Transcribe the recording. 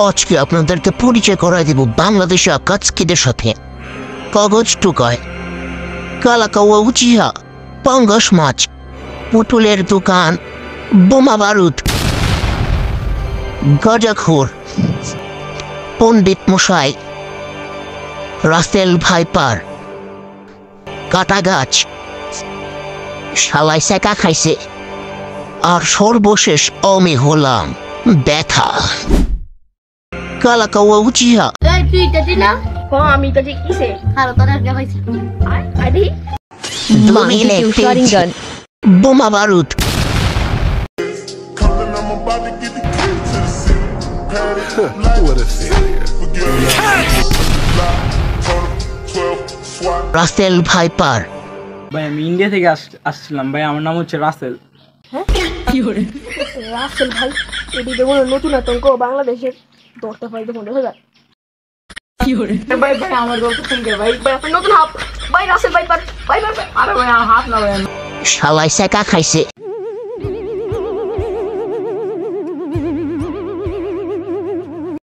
আজকে আপনাদেরকে পরিচয় করাই দিব বাংলাদেশি আকাজকিদের সাথে। কাগজ টুকায়, কালাকাওয়া উচিহা, পাঙ্গাস মাছ, পুতুলের দোকান, বোমা বারুদ, গাঁজাখোর, পণ্ডিত মশাই, রাসেল ভাইপার, কাটা গাছ, শালাই সেকা খাইছে, আর সর্বশেষ আমি হলাম ব্যথা। কালাকাওয়া উচিহা। তুই কাটি না আমি কাটি কিসে খালো তোর আগে হইছে আদি বোমা বারুদ। Russell viper. ভাই আমি ইন্ডিয়া থেকে আসছিলাম ভাই, আমার নাম হচ্ছে রাসেল। রাসেল ভাই এটি তো কোনো নতুন আতঙ্ক বাংলাদেশের দশটা ফাইতে 50,000 ভাই ভাই আমার গল্প শুনবে ভাই ভাই আপনি নতুন হাফ ভাই রাসেল ভাই পার ভাই ভাই আরে ভাই হাফ না ভাই শালাই সেকা খাইছে।